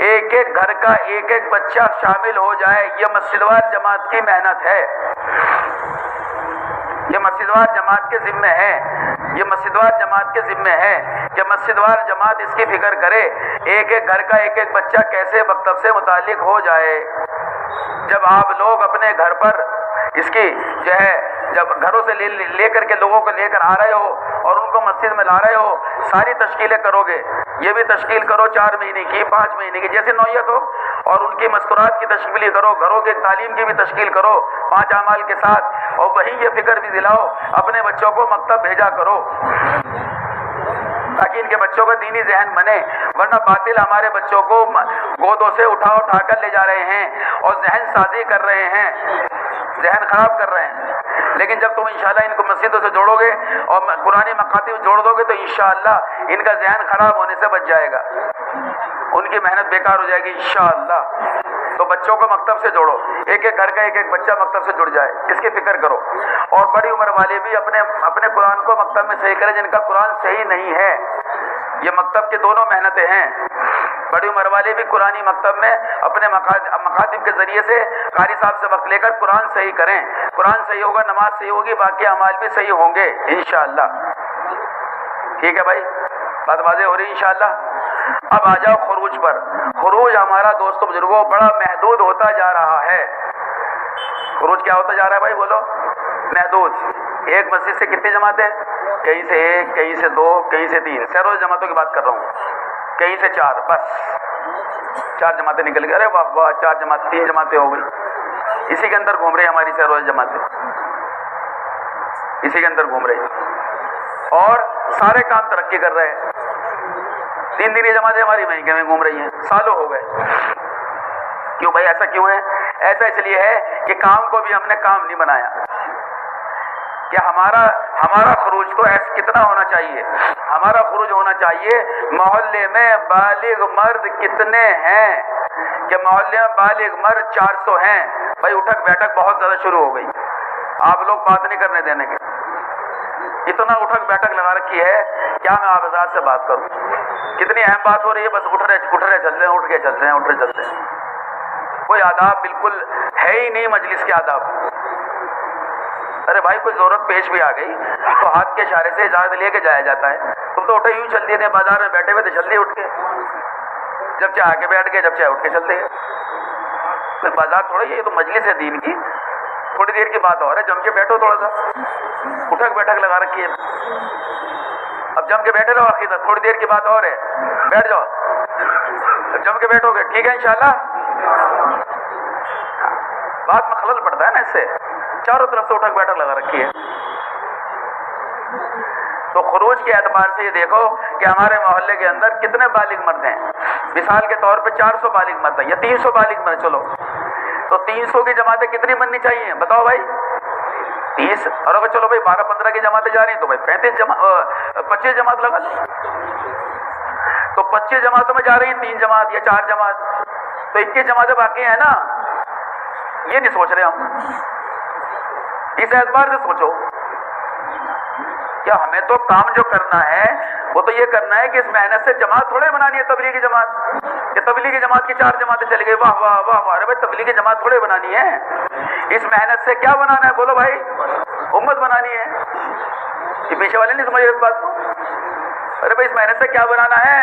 ایک ایک گھر کا ایک ایک بچہ شامل ہو جائے، یہ مسجد وار جماعت کی محنت ہے، یہ مسجد وار جماعت کے ذمے ہے، یہ مسجد وار جماعت کے ذمے ہے کہ مسجد وار جماعت اس کی فکر کرے ایک ایک گھر کا ایک ایک بچہ کیسے مکتب سے متعلق ہو جائے۔ جب آپ لوگ اپنے گھر پر اس کی جو ہے جب گھروں سے لے کر کے لوگوں کو لے کر آ رہے ہو اور ان کو مسجد میں لا رہے ہو، ساری تشکیلیں کرو گے، یہ بھی تشکیل کرو 4 مہینے کی 5 مہینے کی جیسے نوعیت ہو، اور ان کی مستورات کی تشکیل کرو، گھروں کے تعلیم کی بھی تشکیل کرو 5 اعمال کے ساتھ، اور وہیں یہ فکر بھی دلاؤ اپنے بچوں کو مکتب بھیجا کرو تاکہ ان کے بچوں کا دینی ذہن بنے، ورنہ باطل ہمارے بچوں کو گودوں سے اٹھا کر لے جا رہے ہیں اور ذہن سازی کر رہے ہیں، ذہن خراب کر رہے ہیں۔ لیکن جب تم انشاءاللہ ان کو مسجدوں سے جوڑو گے اور قرآنی مکاتب جوڑ دو گے تو انشاءاللہ ان کا ذہن خراب ہونے سے بچ جائے گا، ان کی محنت بیکار ہو جائے گی انشاءاللہ۔ تو بچوں کو مکتب سے جوڑو، ایک ایک گھر کا ایک ایک بچہ مکتب سے جڑ جائے، اس کی فکر کرو، اور بڑی عمر والے بھی اپنے قرآن کو مکتب میں صحیح کریں جن کا قرآن صحیح نہیں ہے۔ یہ مکتب کے دونوں محنتیں ہیں، بڑی عمر والے بھی قرآنی مکتب میں اپنے مکاتب کے ذریعے سے قاری صاحب سے وقت لے کر قرآن صحیح کریں، قرآن صحیح ہوگا، نماز صحیح ہوگی، باقی اعمال بھی صحیح ہوں گے انشاءاللہ۔ ٹھیک ہے بھائی، بات واضح ہو رہی انشاءاللہ۔ اب آ جاؤ خروج پر۔ خروج ہمارا دوستوں بزرگوں بڑا محدود ہوتا جا رہا ہے۔ خروج کیا ہوتا جا رہا ہے بھائی بولو؟ محدود۔ ایک مسجد سے کتنی جماعتیں؟ کہیں سے 1، کہیں سے 2، کہیں سے 3، سیروز جماعتوں کی بات کر رہا ہوں، کہیں سے 4، بس 4 جماعتیں نکل گئی، ارے واہ واہ 4 جماعت 3 جماعتیں ہو گئی، اسی کے اندر گھوم رہی ہماری سیروز جماعتیں، اسی کے اندر گھوم رہی، اور سارے کام ترقی کر رہے ہیں۔ 3 دن یہ جماعتیں ہماری وہیں کے میں گھوم رہی ہیں، سالوں ہو گئے۔ کیوں بھائی ایسا کیوں ہے؟ ایسا اس لیے ہے کہ کام کو بھی ہم نے کام نہیں بنایا کہ ہمارا خروج تو ایسا کتنا ہونا چاہیے؟ ہمارا خروج ہونا چاہیے محلے میں بالغ مرد کتنے ہیں، کہ محلے میں بالغ مرد 400 ہیں۔ بھائی اٹھک بیٹھک بہت زیادہ شروع ہو گئی، آپ لوگ بات نہیں کرنے دینے کے، اتنا اٹھک بیٹھک لگا رکھی ہے، کیا میں آپ آزاد سے بات کروں؟ کتنی اہم بات ہو رہی ہے، بس اٹھ رہے چلتے ہیں، اٹھ کے چلتے ہیں، اٹھ رہے چلتے ہیں، کوئی آداب بالکل ہے ہی نہیں مجلس کے آداب۔ ارے بھائی کوئی ضرورت پیش بھی آ گئی تو ہاتھ کے اشارے سے اجازت لے کے جایا جاتا ہے، تم تو اٹھے یوں چل دیے تھے، بازار میں بیٹھے ہوئے تھے چل دیے اٹھ کے، جب چاہے آ کے بیٹھ گئے، جب چاہے اٹھ کے چلتے گئے، کوئی بازار تھوڑا، یہ تو مجلس ہے دین کی، تھوڑی دیر کی بات اور ہے، جم کے بیٹھو، تھوڑا سا اٹھک بیٹھک لگا رکھی ہے، اب جم کے بیٹھے رہو، آخر تھوڑی دیر کی بات اور ہے، بیٹھ جاؤ، اب جم کے بیٹھو گے ٹھیک ہے انشاءاللہ۔ بات میں خلل پڑتا ہے نا، اس سے چاروں طرف سے اٹھک بیٹھک لگا رکھی ہے۔ تو خروج کے اعتبار سے یہ دیکھو کہ ہمارے محلے کے اندر کتنے بالغ مرد ہیں، مثال کے طور پہ 400 بالغ مرد ہیں یا 300 بالغ مرد، چلو تو 300 کی جماعتیں کتنی بننی چاہیے بتاؤ بھائی؟ 30، اور اگر چلو بھائی 12-15 کی جماعتیں جا رہی ہیں تو بھائی 25 جماعت لگا لو، تو 25 جماعتوں میں جا رہی ہیں 3 جماعت یا 4 جماعت، تو 21 جماعتیں باقی ہیں نا، یہ نہیں سوچ رہے ہم، اس اعتبار سے سوچو کیا ہمیں تو کام جو کرنا ہے وہ تو یہ کرنا ہے کہ اس محنت سے جماعت تھوڑے بنانی ہے، تبلیغی جماعت، کہ تبلیغی جماعت کی 4 جماعتیں چلی گئی، واہ واہ واہ واہ، ارے بھائی تبلیغی جماعت تھوڑے بنانی ہے، اس محنت سے کیا بنانا ہے بولو بھائی؟ امت بنانی ہے۔ یہ پیچھے والے نہیں سمجھ رہے اس بات کو، ارے بھائی اس محنت سے کیا بنانا ہے؟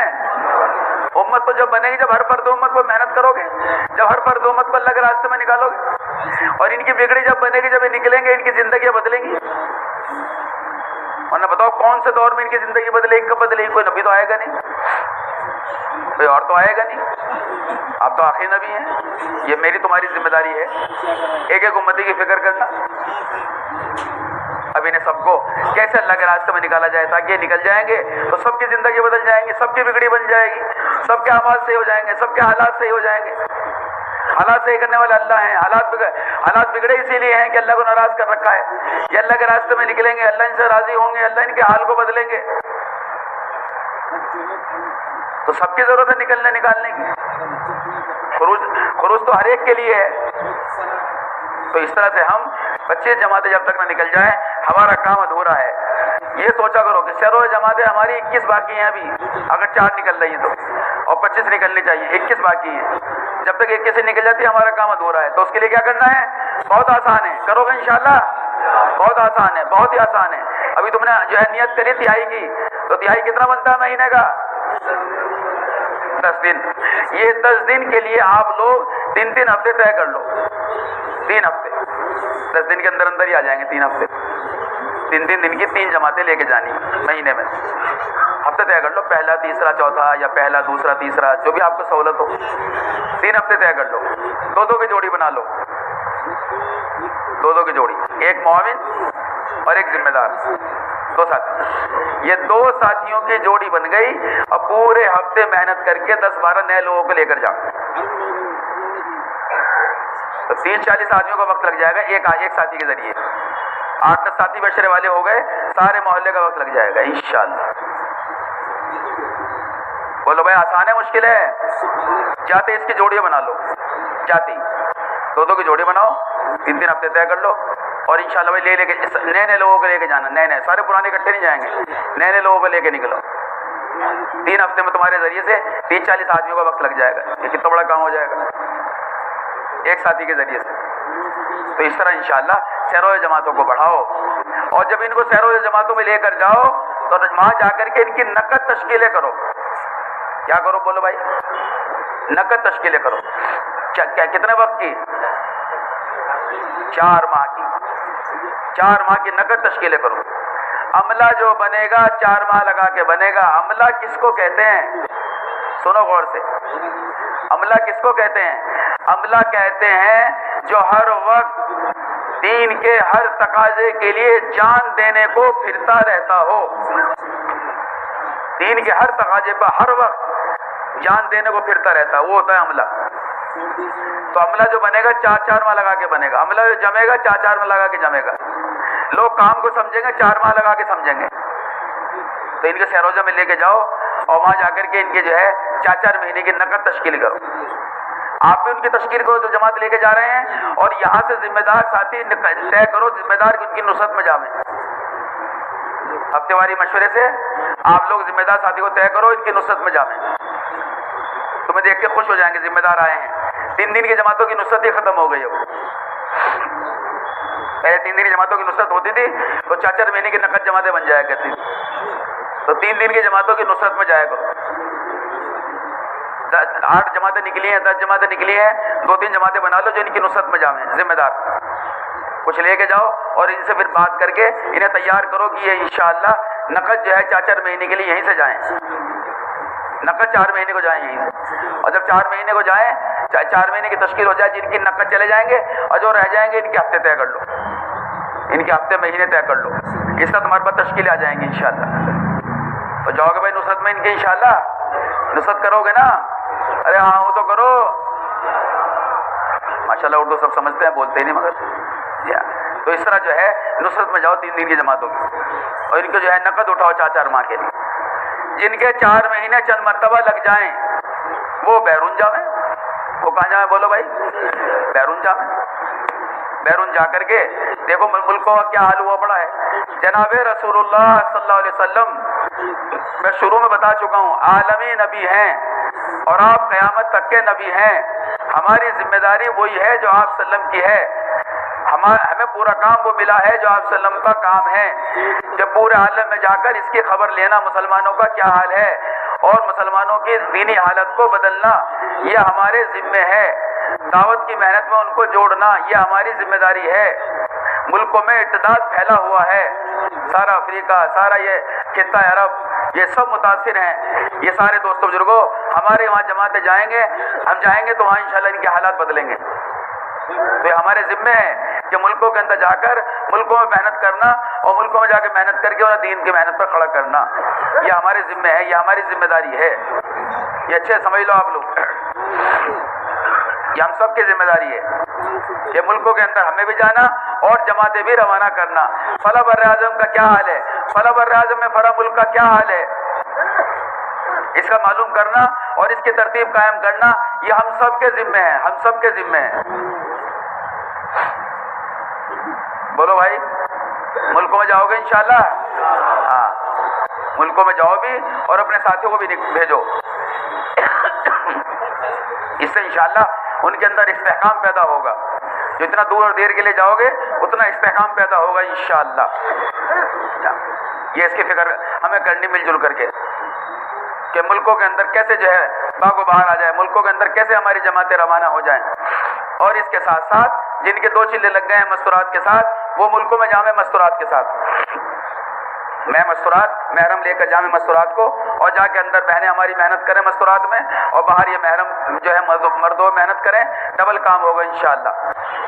امت تو جب بنے گی جب ہر فرد امت پر محنت کرو گے، جب ہر فرد امت کو اللہ کے راستے میں نکالو گے، اور ان کی بگڑی جب بنے گی، جب یہ نکلیں گے ان کی زندگیاں بدلیں گی، ورنہ بتاؤ کون سے دور میں ان کی زندگی بدلے گی، کب بدلے گی؟ کوئی نبی تو آئے گا نہیں، کوئی اور تو آئے گا نہیں، آپ تو آخری نبی ہیں، یہ میری تمہاری ذمہ داری ہے ایک ایک امتی کی فکر کرنا، اب انہیں سب کو کیسے اللہ کے راستے میں نکالا جائے تاکہ یہ نکل جائیں گے تو سب کی زندگی بدل جائیں گی، سب کی بگڑی بن جائے گی، سب کے اعمال صحیح ہو جائیں گے، سب کے حالات صحیح ہو جائیں گے۔ حالات صحیح کرنے والے اللہ ہیں، حالات بگڑے اسی لیے ہیں کہ اللہ کو ناراض کر رکھا ہے، یہ اللہ کے راستے میں نکلیں گے، اللہ ان سے راضی ہوں گے، اللہ ان کے حال کو بدلیں گے، تو سب کی ضرورت ہے نکالنے کی، خروج تو ہر ایک کے لیے ہے۔ تو اس طرح سے ہم 25 جماعتیں جب تک نہ نکل جائیں ہمارا کام ادھورا ہے۔ یہ سوچا کرو کہ شروع جماعتیں ہماری 21 باقی ہیں ابھی، اگر 4 نکل رہی ہیں تو اور 25 نکلنی چاہیے, 21 باقی ہیں. جب تک 21 نکل جاتی ہے ہمارا کام ادھورا ہے. تو اس کے لیے کیا کرنا ہے؟ بہت آسان ہے, کرو گے انشاءاللہ. بہت آسان ہے, بہت ہی آسان ہے. ابھی تم نے جو ہے نیت کری تہائی کی, تو تہائی کتنا بنتا ہے مہینے کا؟ 10 دن. یہ 10 دن کے لیے آپ لوگ 3 ہفتے طے کر لو. 3 ہفتے 10 دن کے اندر اندر ہی آ جائیں گے. 3 ہفتے 3 دن کی 3 جماعتیں لے کے جانی مہینے میں. ہفتے طے کر لو, پہلا, تیسرا, چوتھا, یا پہلا, دوسرا, تیسرا, جو بھی آپ کو سہولت ہو. 3 ہفتے طے کر لو. 2 کی جوڑی بنا لو. 2 کی جوڑی, ایک معاون اور ایک ذمہ دار, 2 ساتھی. یہ 2 ساتھیوں کی جوڑی بن گئی. اب پورے ہفتے محنت کر کے 10-12 نئے لوگوں کو لے کر جاؤ. تو 30-40 آدمیوں کا وقت لگ جائے گا ایک ساتھی کے ذریعے. 8-10 ساتھی بشرے والے ہو گئے, سارے محلے کا وقت لگ جائے گا انشاءاللہ. بولو بھائی آسان ہے مشکل ہے؟ چاہتے اس کی جوڑیاں بنا لو. چاہتی 2 کی جوڑی بناؤ, 3 ہفتے طے کر لو. اور انشاءاللہ بھائی لے کے نئے لوگوں کو لے کے جانا. نئے سارے پرانے اکٹھے نہیں جائیں گے, نئے لوگوں کو لے کے نکلو. 3 ہفتے میں تمہارے ذریعے سے 30-40 آدمیوں کا وقت لگ جائے گا. یہ کتنا بڑا کام ہو جائے گا ایک ساتھی کے ذریعے سے. تو اس طرح انشاءاللہ سیرو جماعتوں کو بڑھاؤ. اور جب ان کو سیرو جماعتوں میں لے کر جاؤ تو وہاں جا کر کے ان کی نقد تشکیلیں کرو. کیا کرو بولو بھائی؟ نقد تشکیلیں کرو. کتنے وقت کی؟ 4 ماہ کی. 4 ماہ کی نقد تشکیلیں کرو. عملہ جو بنے گا 4 ماہ لگا کے بنے گا. عملہ کس کو کہتے ہیں؟ سنو غور سے. عملہ کس کو کہتے ہیں؟ عملہ کہتے ہیں جو ہر وقت دین کے ہر تقاضے کے لیے جان دینے کو پھرتا رہتا ہو. دین کے ہر تقاضے پر ہر وقت جان دینے کو پھرتا رہتا ہے, وہ ہوتا ہے عملہ. تو عملہ جو بنے گا 4 ماہ لگا کے بنے گا. عملہ جو جمے گا 4 ماہ لگا کے جمے گا. لوگ کام کو سمجھیں گے, 4 ماہ لگا کے سمجھیں گے. تو ان کے سیروزہ میں لے کے جاؤ اور وہاں جا کر کے ان کے جو ہے 4 مہینے کی نقد تشکیل کرو. آپ بھی ان کی تشکیل کرو جو جماعت لے کے جا رہے ہیں, اور یہاں سے ذمہ دار ساتھی طے کرو, ذمہ دار ان کی نصرت میں جامیں. ہفتے واری مشورے سے آپ لوگ ذمہ دار ساتھی کو طے کرو, ان کی نصرت میں جامیں. تمہیں دیکھ کے خوش ہو جائیں گے, ذمہ دار آئے ہیں. 3 دن کی جماعتوں کی نصرت ہی ختم ہو گئی ہے. پہلے 3 دن کی جماعتوں کی نصرت ہوتی تھی تو 4 مہینے کی نقد جماعتیں بن جایا کرتی تھی. تو 3 دن کی جماعتوں کی نصرت میں جایا کرو. 8 جماعتیں نکلی ہیں, 10 جماعتیں نکلی ہیں, 2-3 جماعتیں بنا لو جو ان کی نصرت میں جامیں. ذمہ دار کچھ لے کے جاؤ اور ان سے پھر بات کر کے انہیں تیار کرو کہ یہ انشاءاللہ نقد جو ہے 4 مہینے کے لیے یہیں سے جائیں. نقد 4 مہینے کو جائیں یہیں سے. اور جب 4 مہینے کو جائیں, 4 مہینے کی تشکیل ہو جائے, جن کی نقد چلے جائیں گے اور جو رہ جائیں گے ان کے ہفتے طے کر لو. ان کے ہفتے مہینے طے کر لو. اس طرح تمہارے پاس تشکیلیں آ جائیں گی انشاءاللہ. تو جاؤ گے بھائی نصرت میں ان کے انشاءاللہ. نصرت کرو گے نا؟ ارے ہاں وہ تو کرو. ماشاءاللہ اردو سب سمجھتے ہیں, بولتے ہی نہیں مگر. تو اس طرح جو ہے نصرت میں جاؤ 3 دن کی جماعتوں کی, اور ان کو جو ہے نقد اٹھاؤ 4 ماہ کے لیے. جن کے 4 مہینے چند مرتبہ لگ جائیں وہ بیرون جاویں. وہ کہاں جائیں بولو بھائی؟ بیرون جاویں. بیرون جا کر کے دیکھو ملکوں کا کیا حال ہوا پڑا ہے. جناب رسول اللہ صلی اللہ علیہ وسلم میں شروع میں بتا چکا ہوں عالمی نبی ہیں اور آپ قیامت تک کے نبی ہیں. ہماری ذمہ داری وہی ہے جو آپ صلی اللہ علیہ وسلم کی ہے. ہمیں پورا کام وہ ملا ہے جو آپ صلی اللہ علیہ وسلم کا کام ہے, کہ پورے عالم میں جا کر اس کی خبر لینا مسلمانوں کا کیا حال ہے اور مسلمانوں کی دینی حالت کو بدلنا یہ ہمارے ذمے ہے. دعوت کی محنت میں ان کو جوڑنا یہ ہماری ذمہ داری ہے. ملکوں میں ارتداد پھیلا ہوا ہے, سارا افریقہ, سارا یہ خطہ عرب, یہ سب متاثر ہیں. یہ سارے دوستوں بزرگوں ہمارے وہاں جماعتیں جائیں گے, ہم جائیں گے تو وہاں انشاءاللہ ان کے حالات بدلیں گے. تو یہ ہمارے ذمے ہے کہ ملکوں کے اندر جا کر ملکوں میں محنت کرنا اور ملکوں میں جا کے محنت کر کے انہیں دین کی محنت پر کھڑا کرنا. یہ ہمارے ذمے ہے, یہ ہماری ذمہ داری ہے. یہ اچھے سمجھ لو آپ لوگ, یہ ہم سب کی ذمہ داری ہے کہ ملکوں کے اندر ہمیں بھی جانا اور جماعتیں بھی روانہ کرنا. فلاں بر اعظم کا کیا حال ہے, فلاں بر اعظم میں فلاں ملک کا کیا حال ہے, اس کا معلوم کرنا اور اس کی ترتیب قائم کرنا یہ ہم سب کے ذمے ہیں, ہم سب کے ذمے ہیں. بولو بھائی ملکوں میں جاؤ گے انشاءاللہ؟ ہاں ملکوں میں جاؤ بھی اور اپنے ساتھیوں کو بھی بھیجو. اس سے انشاءاللہ ان کے اندر استحکام پیدا ہوگا. جتنا دور اور دیر کے لیے جاؤ گے اتنا استحکام پیدا ہوگا انشاءاللہ. یہ اس کی فکر ہمیں کرنی مل جل کر کے کہ ملکوں کے اندر کیسے جو ہے باغ و بہار آ جائے، ملکوں کے اندر کیسے ہماری جماعتیں روانہ ہو جائیں. اور اس کے ساتھ ساتھ جن کے 2 چلے لگ گئے ہیں مستورات کے ساتھ، وہ ملکوں میں جامع مستورات کے ساتھ، میں مستورات محرم لے کر جامع مستورات کو، اور جا کے اندر بہنیں ہماری محنت کریں مستورات میں، اور باہر یہ محرم جو ہے مردوں محنت کریں، ڈبل کام ہوگا انشاءاللہ.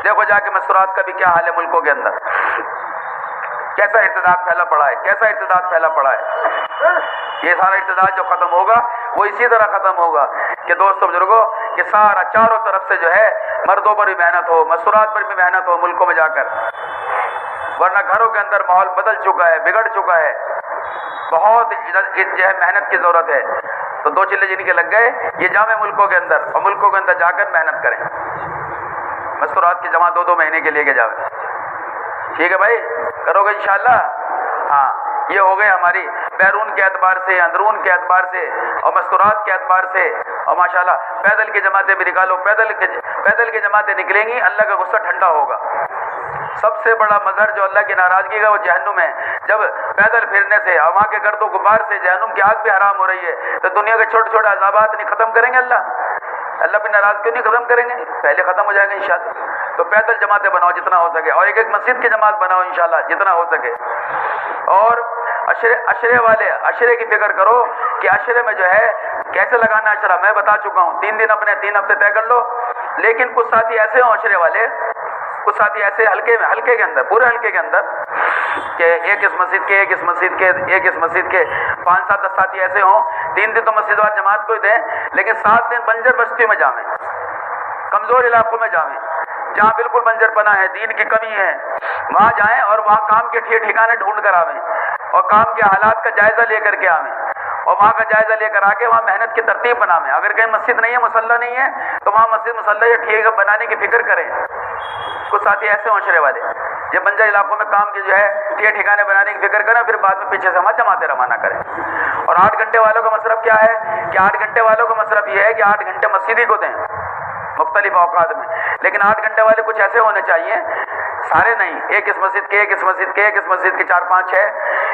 دیکھو جا کے مستورات کا بھی کیا حال ہے ملکوں کے اندر، کیسا ارتداد پھیلا پڑا ہے، کیسا ارتداد پھیلا پڑا ہے. یہ سارا ارتداد جو ختم ہوگا وہ اسی طرح ختم ہوگا کہ دوستو بزرگوں کہ سارا چاروں طرف سے جو ہے مردوں پر بھی محنت ہو، مستورات پر بھی محنت ہو ملکوں میں جا کر، ورنہ گھروں کے اندر ماحول بدل چکا ہے، بگڑ چکا ہے، بہت جو ہے محنت کی ضرورت ہے. تو 2 چلے جن کے لگ گئے یہ جامع ملکوں کے اندر، اور ملکوں کے اندر جا کر محنت کریں، مستورات کی جمع 2 مہینے کے لیے کے جاؤ. ٹھیک ہے بھائی، کرو گے انشاءاللہ. ہاں یہ ہو گئے ہماری بیرون کے اعتبار سے، اندرون کے اعتبار سے، اور مستورات کے اعتبار سے. اور ماشاءاللہ پیدل کی جماعتیں بھی نکالو، پیدل کی جماعتیں نکلیں گی، اللہ کا غصہ ٹھنڈا ہوگا. سب سے بڑا مظہر جو اللہ کی ناراضگی کا وہ جہنم ہے. جب پیدل پھرنے سے اور وہاں کے گرد و غبار سے جہنم کی آگ بھی حرام ہو رہی ہے، تو دنیا کے چھوٹے چھوٹے عذابات نہیں ختم کریں گے اللہ بھی ناراض کیوں نہیں ختم کریں گے؟ پہلے ختم ہو جائیں گے انشاءاللہ. تو پیدل جماعتیں بناؤ جتنا ہو سکے، اور ایک مسجد کی جماعت بناؤ انشاءاللہ جتنا ہو سکے. اور عشرے والے عشرے کی فکر کرو کہ عشرے میں جو ہے کیسے لگانا ہے عشرہ. میں بتا چکا ہوں 3 دن اپنے 3 ہفتے طے کر لو. لیکن کچھ ساتھی ایسے ہوں عشرے والے، کچھ ساتھی ایسے ہلکے کے اندر، پورے ہلکے کے اندر کہ ایک اس مسجد کے 5-7 ساتھی ایسے ہوں 3 دن تو مسجد وار جماعت کو ہی دیں، لیکن 7 دن بنجر بستی میں جامیں، کمزور علاقوں میں جامیں، جہاں بالکل بنجر پنا ہے، دین کی کمی ہے، وہاں جائیں اور وہاں کام کے ٹھکانے ڈھونڈ کر آویں، اور کام کے حالات کا جائزہ لے کر کے آویں، اور وہاں کا جائزہ لے کر آ کے وہاں محنت کی ترتیب بناویں. اگر کہیں مسجد نہیں ہے، مصلی نہیں ہے، تو وہاں مسجد مصلی یا ٹھیک بنانے کی فکر کریں. کچھ ساتھی ایسے معاشرے والے یہ بنجر علاقوں میں کام کی جو ہے ٹھکانے بنانے کی فکر کریں، پھر بعد میں پیچھے سے ہمیں جماعتیں روانہ کریں. اور 8 گھنٹے والوں کا مصرف کیا ہے کہ 8 گھنٹے والوں کا مصرف یہ ہے کہ 8 گھنٹے مسجد کو دیں مختلف اوقات میں. لیکن 8 گھنٹے والے کچھ ایسے ہونے چاہیے، سارے نہیں، ایک اس مسجد کے 4-5 6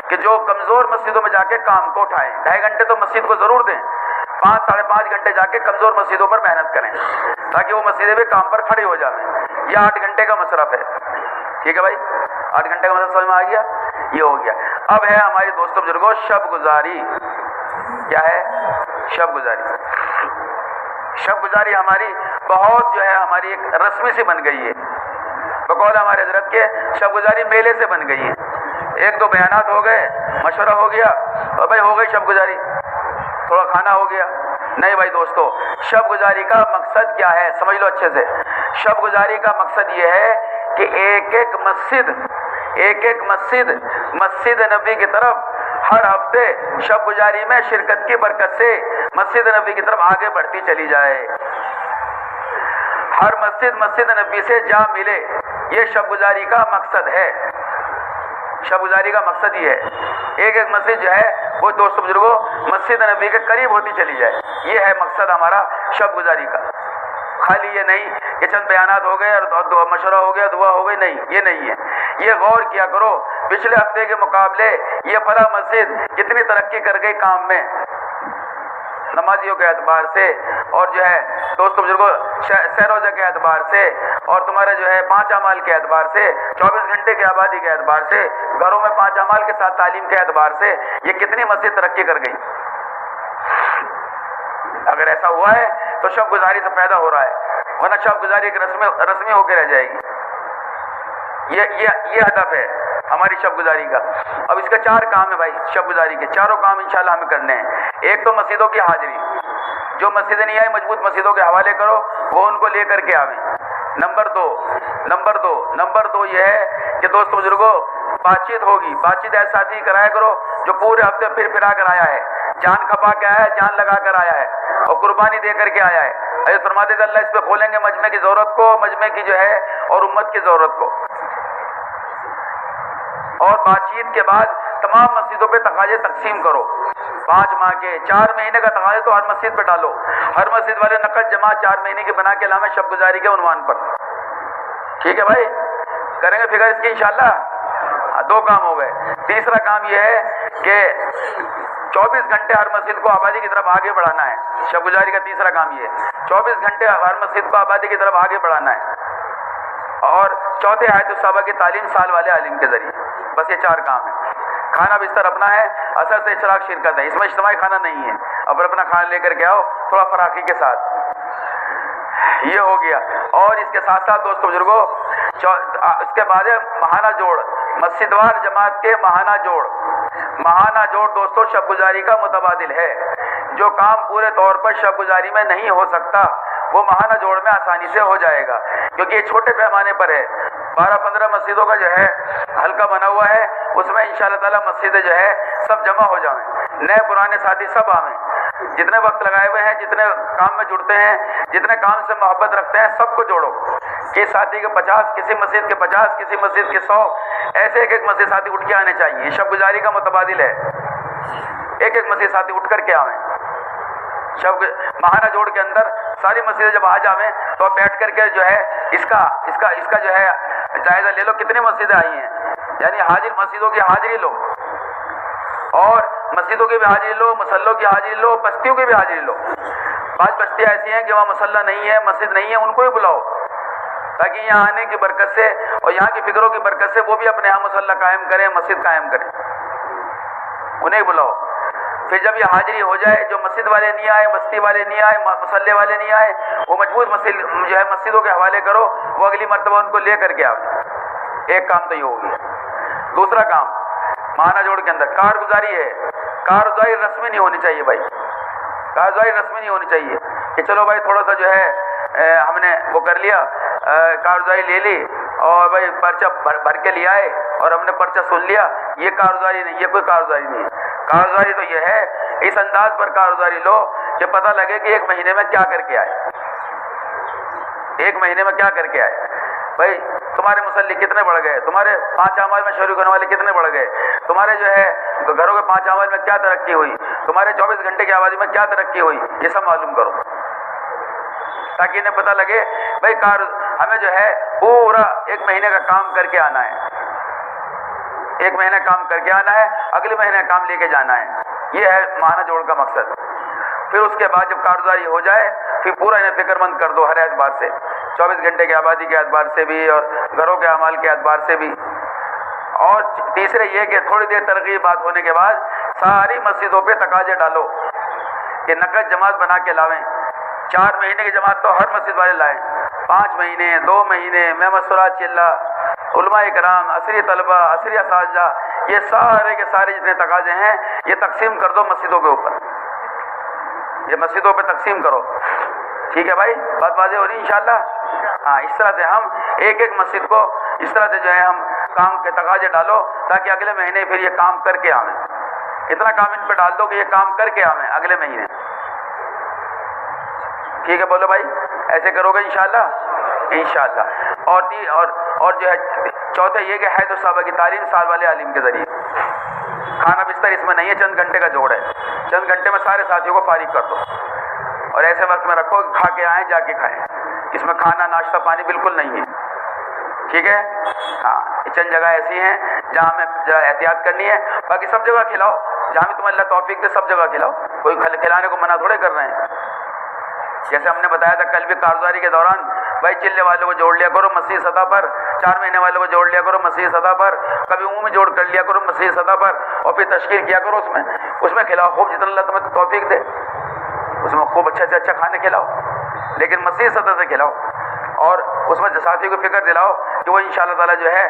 کہ جو کمزور مسجدوں میں جا کے کام کو اٹھائیں. 2.5 گھنٹے تو مسجد کو ضرور دیں، 5-5.5 گھنٹے جا کے کمزور مسجدوں پر محنت کریں تاکہ وہ مسجدیں بھی کام پر کھڑی ہو جائیں. یہ 8 گھنٹے کا مصرف ہے. ٹھیک ہے بھائی، 8 گھنٹے کا مصرف سمجھ میں آ گیا. یہ ہو گیا. اب ہے ہماری دوستوں بزرگوں شب گزاری. کیا ہے شب گزاری؟ شب گزاری ہماری بہت جو ہے ہماری ایک رسمی سی بن گئی ہے. بقول ہمارے حضرت کے شب گزاری میلے سے بن گئی ہے. 1-2 بیانات ہو گئے، مشورہ ہو گیا اور بھائی ہو گئی شب گزاری، تھوڑا کھانا ہو گیا. نہیں بھائی دوستو، شب گزاری کا مقصد کیا ہے سمجھ لو اچھے سے. شب گزاری کا مقصد یہ ہے کہ ایک مسجد نبی کی طرف ہر ہفتے شب گزاری میں شرکت کی برکت سے مسجد نبی کی طرف آگے بڑھتی چلی جائے. ہر مسجد نبی سے جا ملے، یہ شب گزاری کا مقصد ہے. شب گزاری کا مقصد یہ ہے ایک مسجد جو ہے وہ دوستوں بزرگوں مسجد نبی کے قریب ہوتی چلی جائے. یہ ہے مقصد ہمارا شب گزاری کا. خالی یہ نہیں کہ چند بیانات ہو گئے اور مشورہ ہو گیا، دعا ہو گئی، نہیں، یہ نہیں ہے. یہ غور کیا کرو پچھلے ہفتے کے مقابلے یہ فلاں مسجد کتنی ترقی کر گئی کام میں، نمازیوں کے اعتبار سے، اور جو ہے دوستوں بزرگوں سیر روزہ کے اعتبار سے، اور تمہارے جو ہے 5 اعمال کے اعتبار سے، 24 گھنٹے کی آبادی کے اعتبار سے، گھروں میں 5 اعمال کے ساتھ تعلیم کے اعتبار سے یہ کتنی مسجد ترقی کر گئی. اگر ایسا ہوا ہے تو شب گزاری سے پیدا ہو رہا ہے، ورنہ شب گزاری ایک رسمی ہو کے رہ جائے گی. یہ ہدف ہے ہماری شب گزاری کا. اب اس کا 4 کام ہے بھائی شب گزاری کے، چاروں کام انشاءاللہ ہمیں کرنے ہیں. ایک تو مسجدوں کی حاضری، جو مسجدیں نہیں آئی مضبوط مسجدوں کے حوالے کرو، وہ ان کو لے کر کے آویں. نمبر دو یہ ہے کہ دوستوں بزرگوں بات چیت ہوگی. بات چیت ایسے ساتھی کرایا کرو جو پورے ہفتے پھرا کر آیا ہے، جان کھپا کے آیا ہے، جان لگا کر آیا ہے اور قربانی دے کر کے آیا ہے. حضرت فرماتے تھے اللہ اس پہ کھولیں گے مجمع کی ضرورت کو، مجمع کی جو ہے اور امت کی ضرورت کو. اور بات چیت کے بعد تمام مسجدوں پہ تقاضے تقسیم کرو، 5 ماہ کے 4 مہینے کا تقاضے تو ہر مسجد پہ ڈالو، ہر مسجد والے نقد جماعت 4 مہینے کی بنا کے لائیں شب گزاری کے عنوان پر. ٹھیک ہے بھائی، کریں گے فکر اس کی انشاءاللہ. 2 کام ہو گئے. تیسرا کام یہ ہے کہ 24 گھنٹے ہر مسجد کو آبادی کی طرف آگے بڑھانا ہے. شب گزاری کا تیسرا کام یہ ہے، 24 گھنٹے ہر مسجد کو آبادی کی طرف آگے بڑھانا ہے. اور چوتھے حیات الصحابہ کی تعلیم سال والے عالم کے ذریعے. بس یہ 4 کام ہیں. کھانا بستر اپنا ہے، اثر سے اشراق شرکت ہے، اس میں اجتماعی کھانا نہیں ہے. اب اپنا کھانا لے کر کے آؤ تھوڑا فراخی کے ساتھ. یہ ہو گیا. اور اس کے ساتھ ساتھ دوستو بزرگوں، اس کے بعد ماہانہ جوڑ، مسجد وار جماعت کے ماہانہ جوڑ. ماہانہ جوڑ دوستو شب گزاری کا متبادل ہے. جو کام پورے طور پر شب گزاری میں نہیں ہو سکتا وہ ماہانہ جوڑ میں آسانی سے ہو جائے گا، کیونکہ یہ چھوٹے پیمانے پر ہے. 12-15 مسجدوں کا جو ہے حلقہ بنا ہوا ہے، اس میں انشاءاللہ تعالی مسجدیں جو ہے سب جمع ہو جائیں، نئے پرانے ساتھی سب آئیں. جتنے وقت لگائے ہوئے ہیں، جتنے کام میں جڑتے ہیں، جتنے کام سے محبت رکھتے ہیں، سب کو جوڑو. کس ساتھی کے 50، کسی مسجد کے 50، کسی مسجد کے 100، ایسے ایک مسجد ساتھی اٹھ کے آنے چاہیے. شب گزاری کا متبادل ہے، ایک مسجد ساتھی اٹھ کر کے آئیں. شب ماہانہ جوڑ کے اندر ساری مسجدیں جب آ جاویں تو اب بیٹھ کر کے جو ہے اس کا جو ہے جائزہ لے لو کتنی مسجدیں آئی ہیں، یعنی حاضر مسجدوں کی حاضری لو، اور مسجدوں کی بھی حاضری لو، مسلوں کی حاضری لو، بستیوں کی بھی حاضری لو. 5 بستیاں ایسی ہیں کہ وہاں مسلح نہیں ہے، مسجد نہیں ہے، ان کو بھی بلاؤ تاکہ یہاں آنے کی برکت سے اور یہاں کی فکروں کی برکت سے وہ بھی اپنے یہاں مسلح قائم کریں، مسجد قائم کریں. انہیں بلاؤ. پھر جب یہ حاضری ہو جائے، جو مسجد والے نہیں آئے، بستی والے نہیں آئے، مسلح والے نہیں آئے، وہ مجبور جو ہے مسجدوں کے حوالے کرو، وہ اگلی مرتبہ ان کو لے کر کے آئے. ایک کام تو یہ ہو گیا. دوسرا کام ماہانہ جوڑ کے اندر کارگزاری ہے. کارگزاری رسمی نہیں ہونی چاہیے بھائی، کارگزاری رسمی نہیں ہونی چاہیے کہ چلو بھائی تھوڑا سا جو ہے ہم نے وہ کر لیا، کارگزاری لے لی اور بھائی پرچہ بھر کے لے آئے اور ہم نے پرچہ سن لیا. یہ کارگزاری نہیں، یہ کوئی کارگزاری نہیں ہے. کارگزاری تو یہ ہے اس انداز پر کارگزاری لو کہ پتہ لگے کہ 1 مہینے میں کیا کر کے آئے، 1 مہینے میں کیا کر کے آئے. بھائی تمہارے مصلی کتنے بڑھ گئے، تمہارے 5 اعمال میں شروع کرنے والے کتنے بڑھ گئے، تمہارے جو ہے گھروں کے 5 اعمال میں کیا ترقی ہوئی، تمہارے 24 گھنٹے کی آبادی میں کیا ترقی ہوئی، یہ سب معلوم کرو تاکہ انہیں پتہ لگے بھائی ہمیں جو ہے پورا 1 مہینے کا کام کر کے آنا ہے، 1 مہینہ کام کر کے آنا ہے، اگلے مہینے کام لے کے جانا ہے. یہ ہے ماہانہ جوڑ کا مقصد. پھر اس کے بعد جب کارگزاری ہو جائے پھر پورا انہیں فکر مند کر دو ہر اعتبار سے، 24 گھنٹے کی آبادی کے اعتبار سے بھی اور گھروں کے اعمال کے اعتبار سے بھی. اور تیسرے یہ کہ تھوڑی دیر ترغیب بات ہونے کے بعد ساری مسجدوں پہ تقاضے ڈالو کہ نقد جماعت بنا کے لاویں. 4 مہینے کی جماعت تو ہر مسجد والے لائیں، 5 مہینے 2 مہینے میں مسورات چلہ، علماء کرام، عصری طلبہ، عصری اساتذہ، یہ سارے کے سارے جتنے تقاضے ہیں یہ تقسیم کر دو مسجدوں کے اوپر، یہ مسجدوں پہ تقسیم کرو. ٹھیک ہے بھائی، بات واضح ہو رہی ہے انشاءاللہ. ہاں، اس طرح سے ہم ایک مسجد کو اس طرح سے جو ہے ہم کام کے تقاضے ڈالو تاکہ اگلے مہینے پھر یہ کام کر کے آئیں. اتنا کام ان پہ ڈال دو کہ یہ کام کر کے آئیں اگلے مہینے. ٹھیک ہے، بولو بھائی، ایسے کرو گے انشاءاللہ انشاءاللہ. اور جو ہے چوتھے یہ کہ حیات الصحابہ کی تعلیم سال والے عالم کے ذریعے. کھانا بستر اس میں نہیں ہے، چند گھنٹے کا جوڑ ہے، چند گھنٹے میں سارے ساتھیوں کو فارغ کر دو اور ایسے وقت میں رکھو کہ کھا کے آئیں، جا کے کھائیں. اس میں کھانا ناشتہ پانی بالکل نہیں ہے. ٹھیک ہے. ہاں، چند جگہ ایسی ہیں جہاں ہمیں ذرا احتیاط کرنی ہے، باقی سب جگہ کھلاؤ، جہاں بھی تمہیں اللہ توفیق دے سب جگہ کھلاؤ، کوئی کھلانے کو منع تھوڑے کر رہے ہیں. جیسے ہم نے بتایا تھا کل بھی کارگزاری کے دوران، بھائی چلے والوں کو جوڑ لیا کرو مسیح سطح پر، 4 مہینے والوں کو جوڑ لیا کرو مسیح سطح پر، کبھی عمومی جوڑ کر لیا کرو مسیح سطح پر، اور پھر تشکیل کیا کرو اس میں کھلاؤ خوب جتنا اللہ تمہیں توفیق دے، اس میں خوب اچھے سے اچھا کھانے کھلاؤ، لیکن مسیح سطح سے کھلاؤ. اور اس میں ساتھی کو فکر دلاؤ کہ وہ انشاءاللہ تعالیٰ جو ہے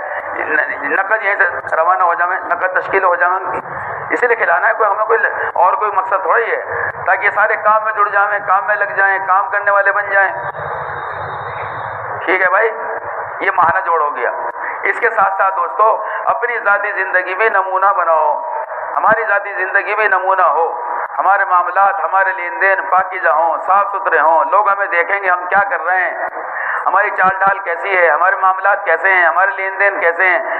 نقد یہیں سے روانہ ہو جائیں، نقد تشکیل ہو جائیں ان کی. اسی لیے کھلانا ہے، کوئی ہمیں کوئی مقصد تھوڑا ہی ہے، تاکہ یہ سارے کام میں جڑ جائیں، کام میں لگ جائیں، کام کرنے والے بن جائیں. ٹھیک ہے بھائی، یہ ماہانہ جوڑ ہو گیا. اس کے ساتھ ساتھ دوستو اپنی ذاتی زندگی بھی نمونہ بناؤ، ہماری ذاتی زندگی بھی نمونہ ہو، ہمارے معاملات، ہمارے لین دین پاکیزہ ہوں، صاف ستھرے ہوں، لوگ ہمیں دیکھیں گے ہم کیا کر رہے ہیں، ہماری چال ڈھال کیسی ہے، ہمارے معاملات کیسے ہیں، ہمارے لین دین کیسے ہیں،